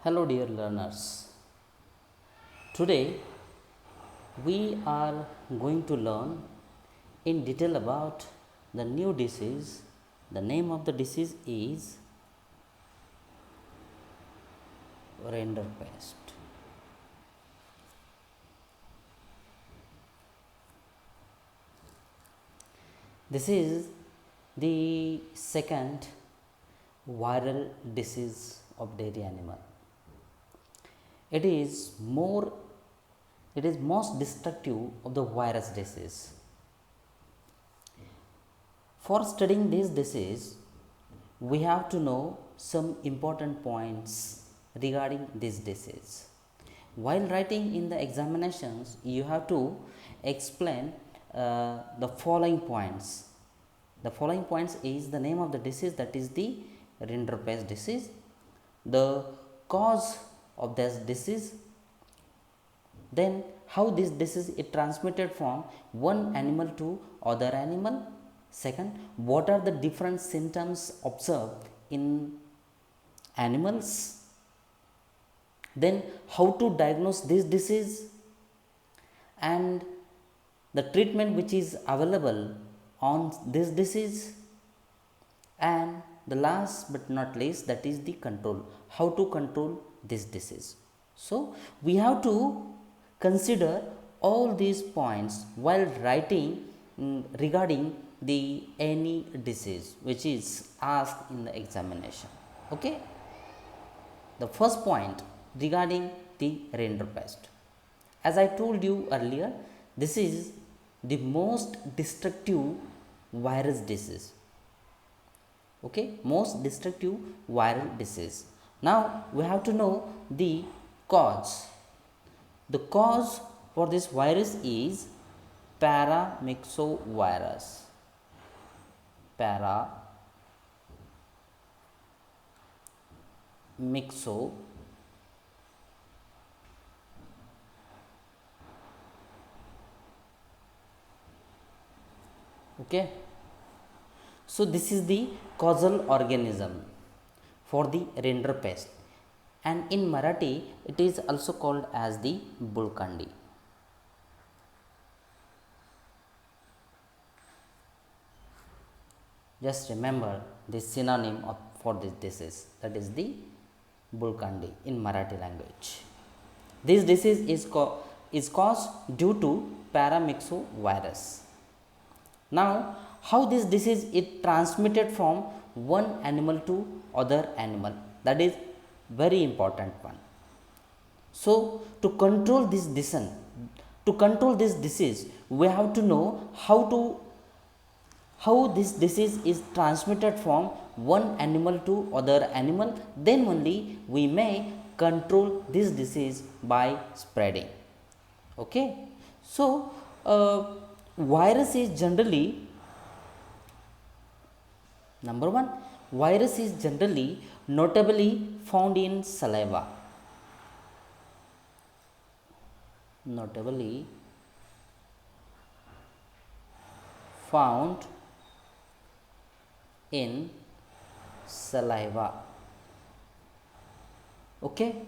Hello, dear learners. Today we are going to learn in detail about the new disease. The name of the disease is Rinderpest. This is the second viral disease of dairy animal. It is most destructive of the virus disease. For studying this disease, we have to know some important points regarding this disease. While writing in the examinations, you have to explain the following points. The following points is the name of the disease, that is the Rinderpest disease, the cause of this disease, then how this disease is transmitted from one animal to other animal. Second, what are the different symptoms observed in animals? Then how to diagnose this disease and the treatment which is available on this disease, and the last but not least, that is the control, how to control this disease. So we have to consider all these points while writing regarding the any disease which is asked in the examination. Okay, the first point regarding the Rinderpest, as I told you earlier, this is the most destructive virus disease. Okay, most destructive viral disease. Now we have to know the cause. The cause for this virus is paramyxovirus. Paramyxo okay. So this is the causal organism for the Rinderpest, and in Marathi it is also called as the bulkandi. Just remember this synonym for this disease, that is the bulkandi in Marathi language. This disease is caused due to paramyxovirus. Now, how this disease is transmitted from one animal to other animal, that is very important one. So to control this disease, we have to know how this disease is transmitted from one animal to other animal, then only we may control this disease by spreading. Okay, so virus is generally, number one, virus is generally notably found in saliva. Notably found in saliva. Okay,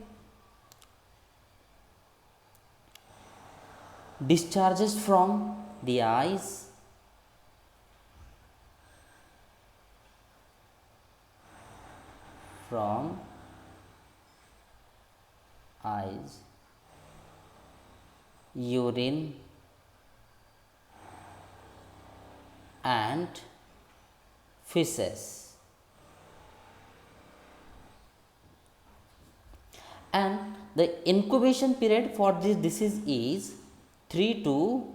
discharges from the eyes, urine and feces, and the incubation period for this disease is 3 to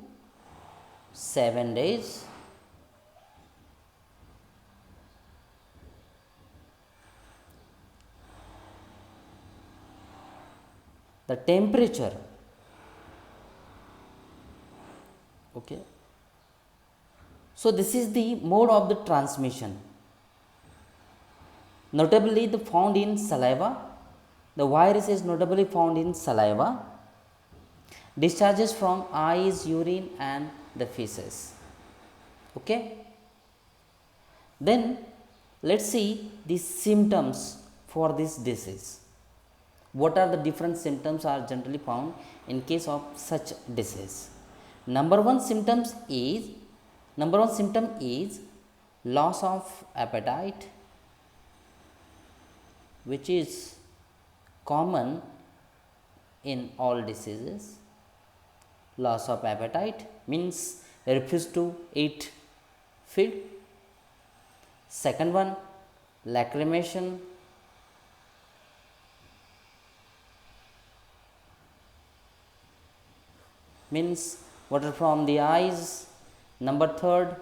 7 days. The temperature, okay, so this is the mode of the transmission. Notably found in saliva, the virus is notably found in saliva, discharges from eyes, urine and the feces. Okay, Then let us see the symptoms for this disease. what are the different symptoms are generally found in case of such disease. Number one symptom is loss of appetite, which is common in all diseases. Loss of appetite means refuse to eat food. Second one, lacrimation, means water from the eyes. Number third,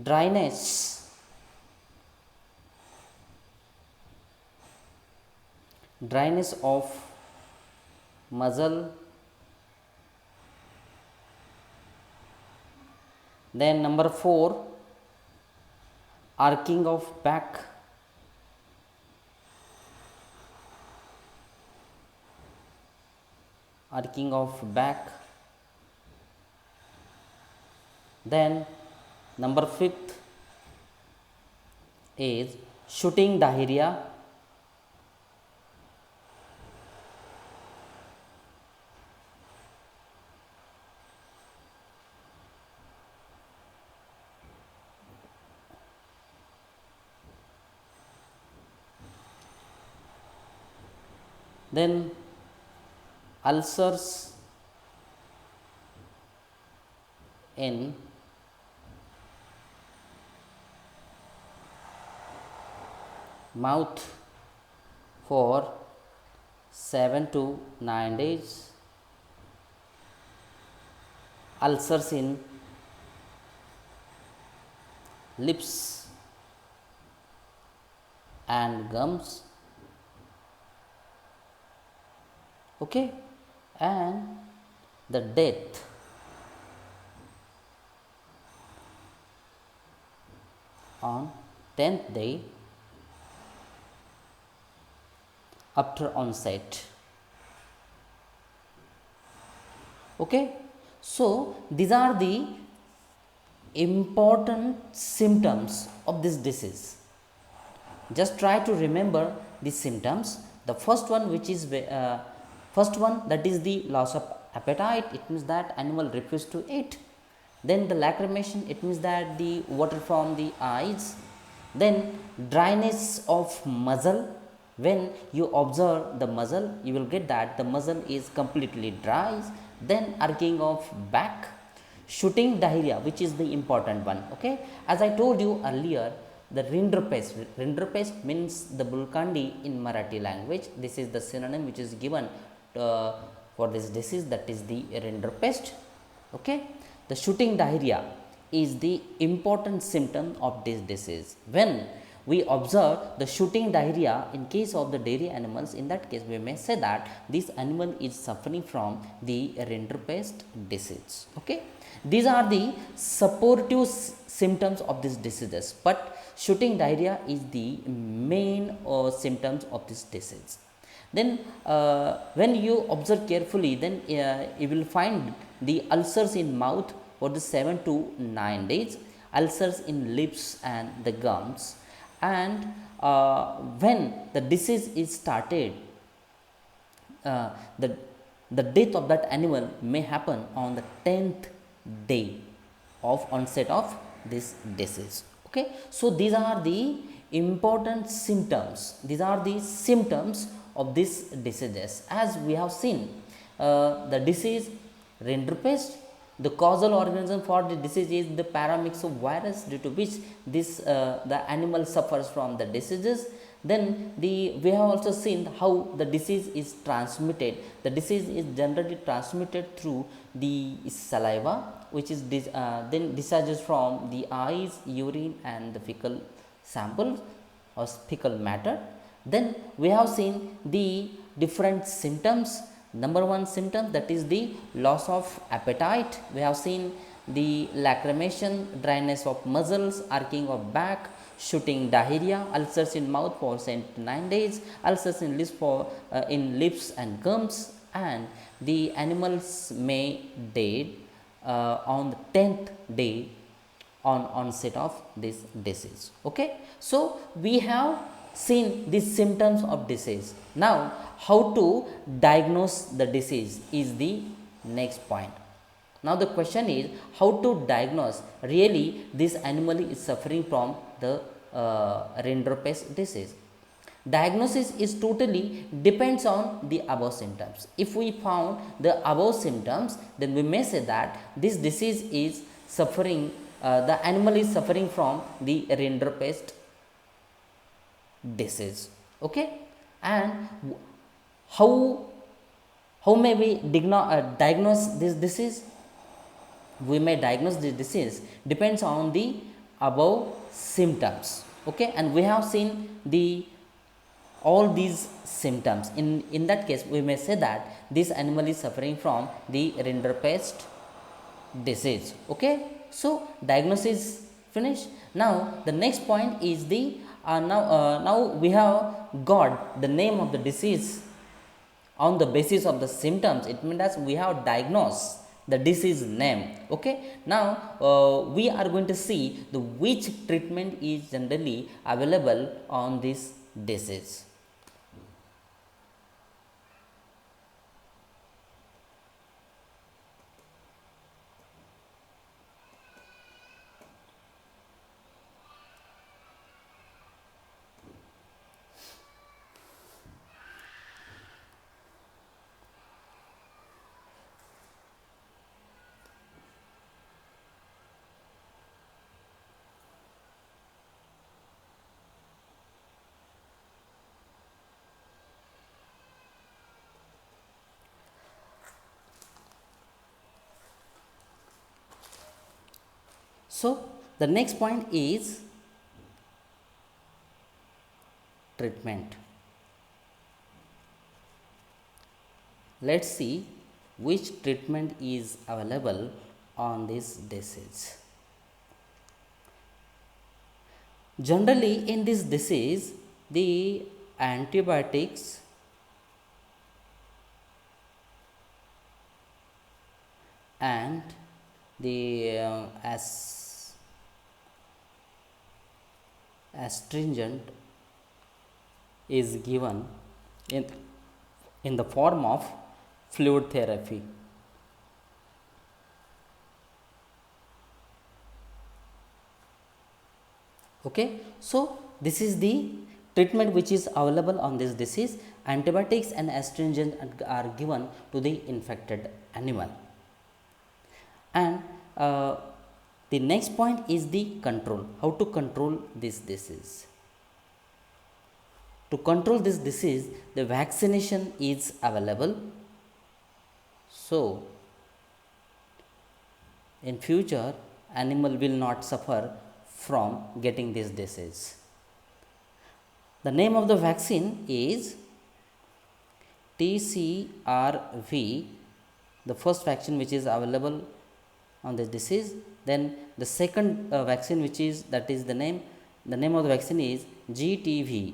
dryness, dryness of muzzle. Then number four, arcing of back. Arcing of back. Then number fifth is shooting diarrhea. Then ulcers in mouth for 7 to 9 days. Ulcers in lips and gums. Okay, and the death on 10th day after onset. Okay, so these are the important symptoms of this disease. Just try to remember these symptoms. The first one, which is that is the loss of appetite. It means that animal refuses to eat. Then the lacrimation, it means that the water from the eyes. Then dryness of muzzle. When you observe the muzzle, you will get that the muzzle is completely dry. Then arcing of back, shooting diarrhea, which is the important one. Okay, as I told you earlier, the Rinderpest. Rinderpest means the bulkandi in Marathi language. This is the synonym which is given for this disease, that is the Rinderpest. Okay, the shooting diarrhea is the important symptom of this disease. When we observe the shooting diarrhea in case of the dairy animals, in that case we may say that this animal is suffering from the Rinderpest disease. Okay, these are the supportive symptoms of these diseases, but shooting diarrhea is the main symptoms of this disease. Then when you observe carefully, then you will find the ulcers in mouth for the 7 to 9 days, ulcers in lips and the gums. And when the disease is started, the death of that animal may happen on the 10th day of onset of this disease. Okay, so these are the important symptoms. These are the symptoms of these diseases. As we have seen, the disease Rinderpest, the causal organism for the disease is the paramyxovirus, due to which this the animal suffers from the diseases. Then we have also seen how the disease is transmitted. The disease is generally transmitted through the saliva, which is then discharges from the eyes, urine and the fecal sample or fecal matter. Then we have seen the different symptoms. Number one symptom, that is the loss of appetite. We have seen the lacrimation, dryness of muscles, arcing of back, shooting diarrhea, ulcers in mouth for 7 to 9 days, ulcers in lips and gums, and the animals may dead on the 10th day on onset of this disease. Okay, so we have seen the symptoms of disease. Now how to diagnose the disease is the next point. Now the question is how to diagnose really this animal is suffering from the Rinderpest disease. Diagnosis is totally depends on the above symptoms. If we found the above symptoms, then we may say that this disease is suffering, the animal is suffering from the Rinderpest disease. Okay, and how how may we diagnose this disease? We may diagnose this disease depends on the above symptoms. Okay, and we have seen the all these symptoms. In that case, we may say that this animal is suffering from the Rinderpest disease. Okay, so diagnosis finished. Now the next point is the now we have got the name of the disease on the basis of the symptoms. It means that we have diagnosed the disease name. Okay, now we are going to see the which treatment is generally available on this disease. So the next point is treatment. Let's see which treatment is available on this disease. Generally, in this disease, the antibiotics and the astringent is given in the form of fluid therapy. Okay, so this is the treatment which is available on this disease. Antibiotics and astringent are given to the infected animal. And the next point is the control. How to control this disease? To control this disease, the vaccination is available. So, in future, animal will not suffer from getting this disease. The name of the vaccine is TCRV, the first vaccine which is available on this disease. Then the second vaccine which is the name of the vaccine is GTV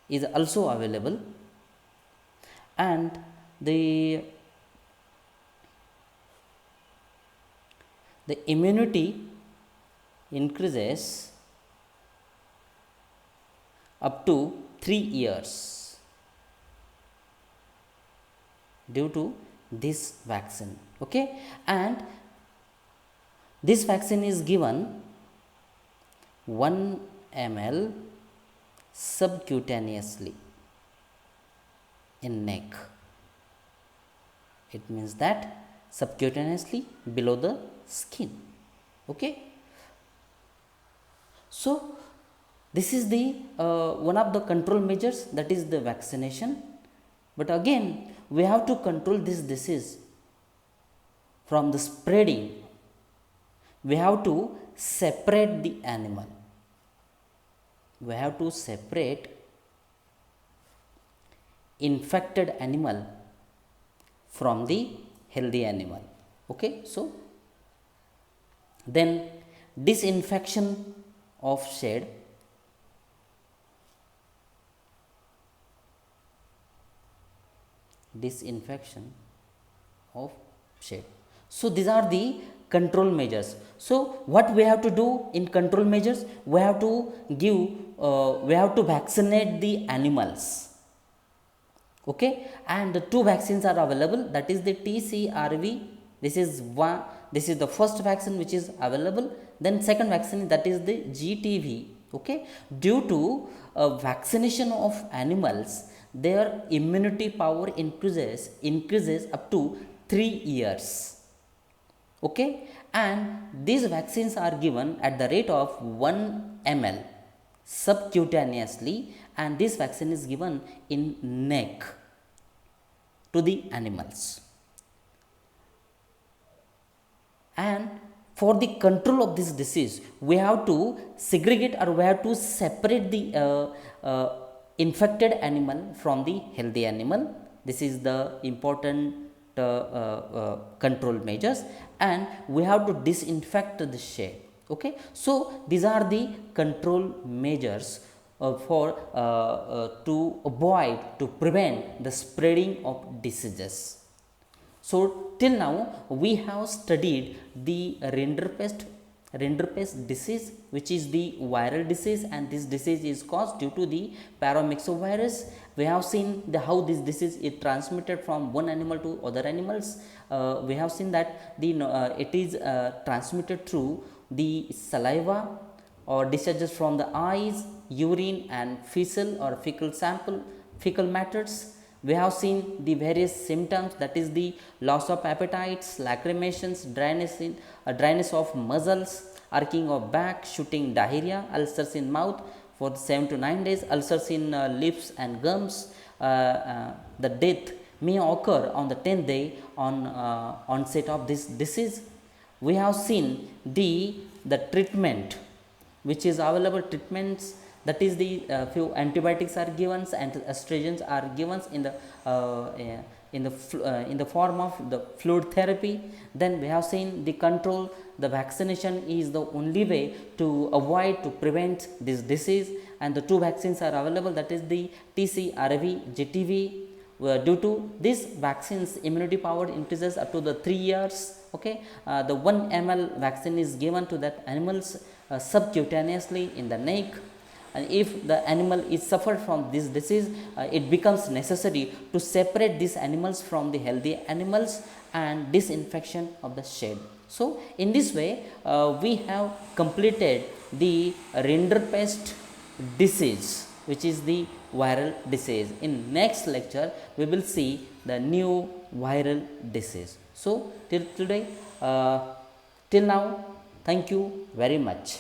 is also available, and the immunity increases up to 3 years due to this vaccine. Okay, and this vaccine is given 1 ml subcutaneously in neck. It means that subcutaneously below the skin. Okay, so this is the one of the control measures, that is the vaccination. But again, we have to control this disease from the spreading. We have to separate the animal. We have to separate infected animal from the healthy animal. Okay, so then disinfection of shed, disinfection of shed. So these are the control measures. So what we have to do in control measures? We have to vaccinate the animals. Okay, and the two vaccines are available, that is the TCRV. This is the first vaccine which is available. Then second vaccine, that is the GTV. Okay, due to vaccination of animals, their immunity power increases up to 3 years. Okay, and these vaccines are given at the rate of 1 ml subcutaneously, and this vaccine is given in neck to the animals. And for the control of this disease, we have to segregate, or we have to separate the infected animal from the healthy animal. This is the important control measures, and we have to disinfect the shed. Okay, so these are the control measures to avoid, to prevent the spreading of diseases. So till now we have studied the Rinderpest disease, which is the viral disease, and this disease is caused due to the paramyxovirus. We have seen how this disease is transmitted from one animal to other animals. We have seen that it is transmitted through the saliva or discharges from the eyes, urine, and fecal matters. We have seen the various symptoms, that is the loss of appetites, lacrimations, dryness of muscles, arching of back, shooting diarrhea, ulcers in mouth for 7 to 9 days, ulcers in lips and gums. The death may occur on the 10th day on onset of this disease. We have seen the treatment which is available, treatments, that is the few antibiotics are given and estrogens are given in the form of the fluid therapy. Then we have seen the control, the vaccination is the only way to avoid, to prevent this disease, and the two vaccines are available, that is the TCRV, GTV. Due to these vaccines, immunity power increases up to the 3 years. Okay, the 1 ml vaccine is given to that animals subcutaneously in the neck, and if the animal is suffered from this disease, it becomes necessary to separate these animals from the healthy animals and disinfection of the shed. So in this way we have completed the Rinderpest disease, which is the viral disease. In next lecture we will see the new viral disease. So till now, thank you very much.